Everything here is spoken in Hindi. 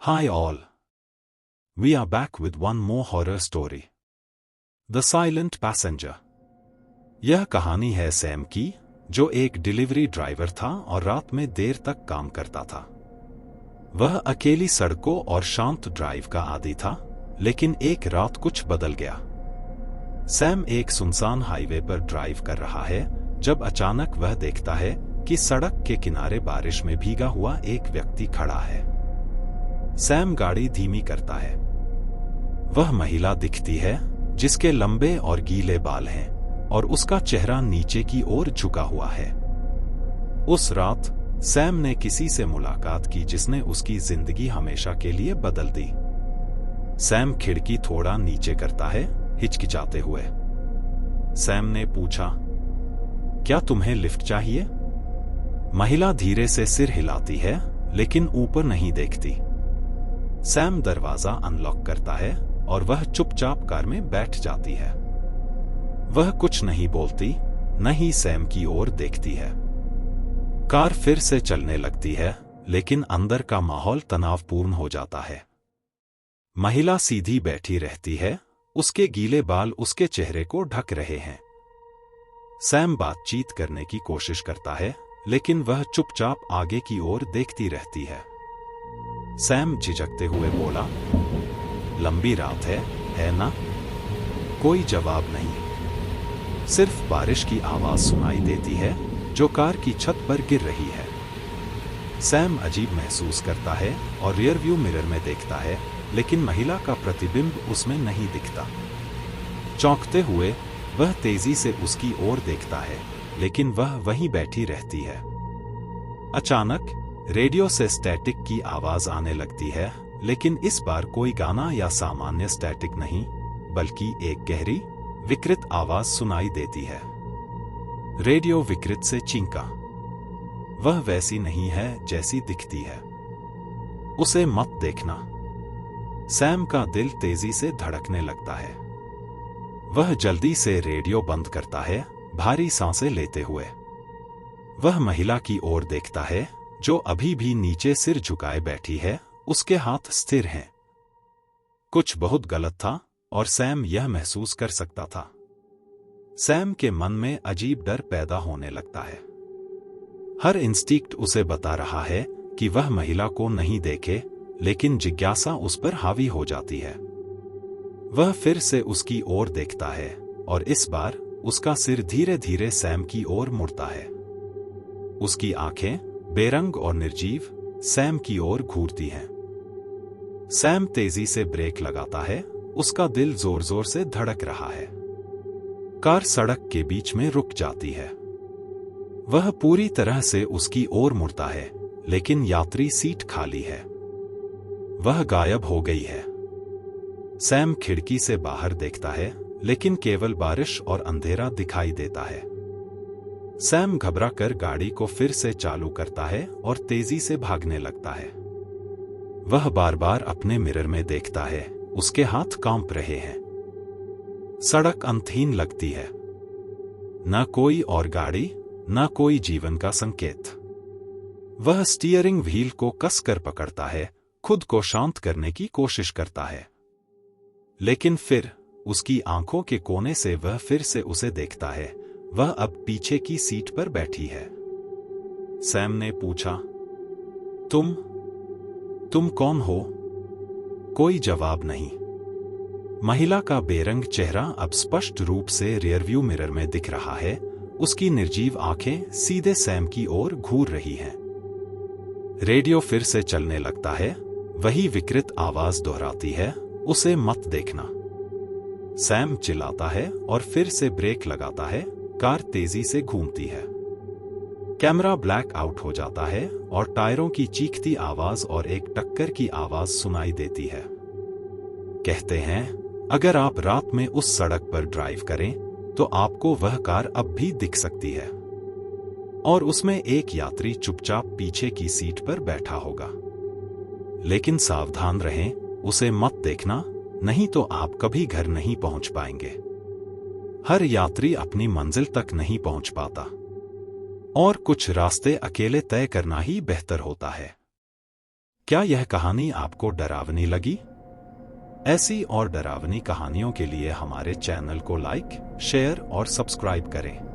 Hi all. We are back with one more horror story. The Silent Passenger. यह कहानी है सैम की, जो एक डिलीवरी ड्राइवर था और रात में देर तक काम करता था। वह अकेली सड़कों और शांत ड्राइव का आदी था, लेकिन एक रात कुछ बदल गया। सैम एक सुनसान हाईवे पर ड्राइव कर रहा है, जब अचानक वह देखता है कि सड़क के किनारे बारिश में भीगा हुआ एक व्यक्ति खड़ा है। सैम गाड़ी धीमी करता है। वह महिला दिखती है, जिसके लंबे और गीले बाल हैं, और उसका चेहरा नीचे की ओर झुका हुआ है। उस रात सैम ने किसी से मुलाकात की जिसने उसकी जिंदगी हमेशा के लिए बदल दी। सैम खिड़की थोड़ा नीचे करता है, हिचकिचाते हुए। सैम ने पूछा, क्या तुम्हें लिफ्ट चाहिए? महिला धीरे से सिर हिलाती है, लेकिन ऊपर नहीं देखती। सैम दरवाजा अनलॉक करता है और वह चुपचाप कार में बैठ जाती है। वह कुछ नहीं बोलती, न ही सैम की ओर देखती है। कार फिर से चलने लगती है, लेकिन अंदर का माहौल तनावपूर्ण हो जाता है। महिला सीधी बैठी रहती है, उसके गीले बाल उसके चेहरे को ढक रहे हैं। सैम बातचीत करने की कोशिश करता है, लेकिन वह चुपचाप आगे की ओर देखती रहती है। सैम झिझकते हुए बोला, लंबी रात है ना? कोई जवाब नहीं। सिर्फ बारिश की आवाज सुनाई देती है, जो कार की छत पर गिर रही है। सैम अजीब महसूस करता है और रियरव्यू मिरर में देखता है, लेकिन महिला का प्रतिबिंब उसमें नहीं दिखता। चौंकते हुए वह तेजी से उसकी ओर देखता है, लेकिन वह वहीं बैठी रहती है। अचानक रेडियो से स्टैटिक की आवाज आने लगती है, लेकिन इस बार कोई गाना या सामान्य स्टैटिक नहीं, बल्कि एक गहरी, विकृत आवाज सुनाई देती है। रेडियो विकृत से चींका, वह वैसी नहीं है जैसी दिखती है। उसे मत देखना। सैम का दिल तेजी से धड़कने लगता है। वह जल्दी से रेडियो बंद करता है, भारी सांसें लेते हुए। वह महिला की ओर देखता है, जो अभी भी नीचे सिर झुकाए बैठी है, उसके हाथ स्थिर हैं। कुछ बहुत गलत था, और सैम यह महसूस कर सकता था। सैम के मन में अजीब डर पैदा होने लगता है। हर इंस्टिंक्ट उसे बता रहा है कि वह महिला को नहीं देखे, लेकिन जिज्ञासा उस पर हावी हो जाती है। वह फिर से उसकी ओर देखता है, और इस बार उसका सिर धीरे धीरे सैम की ओर मुड़ता है। उसकी आंखें बेरंग और निर्जीव सैम की ओर घूरती हैं। सैम तेजी से ब्रेक लगाता है, उसका दिल जोर जोर से धड़क रहा है। कार सड़क के बीच में रुक जाती है। वह पूरी तरह से उसकी ओर मुड़ता है, लेकिन यात्री सीट खाली है। वह गायब हो गई है। सैम खिड़की से बाहर देखता है, लेकिन केवल बारिश और अंधेरा दिखाई देता है। सैम घबराकर गाड़ी को फिर से चालू करता है और तेजी से भागने लगता है। वह बार बार अपने मिरर में देखता है, उसके हाथ कांप रहे हैं। सड़क अंतहीन लगती है। न कोई और गाड़ी, न कोई जीवन का संकेत। वह स्टीयरिंग व्हील को कसकर पकड़ता है, खुद को शांत करने की कोशिश करता है। लेकिन फिर उसकी आंखों के कोने से वह फिर से उसे देखता है। वह अब पीछे की सीट पर बैठी है। सैम ने पूछा, तुम कौन हो? कोई जवाब नहीं। महिला का बेरंग चेहरा अब स्पष्ट रूप से रियरव्यू मिरर में दिख रहा है। उसकी निर्जीव आंखें सीधे सैम की ओर घूर रही हैं। रेडियो फिर से चलने लगता है। वही विकृत आवाज दोहराती है, उसे मत देखना। सैम चिल्लाता है और फिर से ब्रेक लगाता है। कार तेजी से घूमती है। कैमरा ब्लैक आउट हो जाता है और टायरों की चीखती आवाज और एक टक्कर की आवाज सुनाई देती है। कहते हैं, अगर आप रात में उस सड़क पर ड्राइव करें, तो आपको वह कार अब भी दिख सकती है, और उसमें एक यात्री चुपचाप पीछे की सीट पर बैठा होगा। लेकिन सावधान रहें, उसे मत देखना, नहीं तो आप कभी घर नहीं पहुंच पाएंगे। हर यात्री अपनी मंजिल तक नहीं पहुंच पाता, और कुछ रास्ते अकेले तय करना ही बेहतर होता है। क्या यह कहानी आपको डरावनी लगी? ऐसी और डरावनी कहानियों के लिए हमारे चैनल को लाइक, शेयर और सब्सक्राइब करें।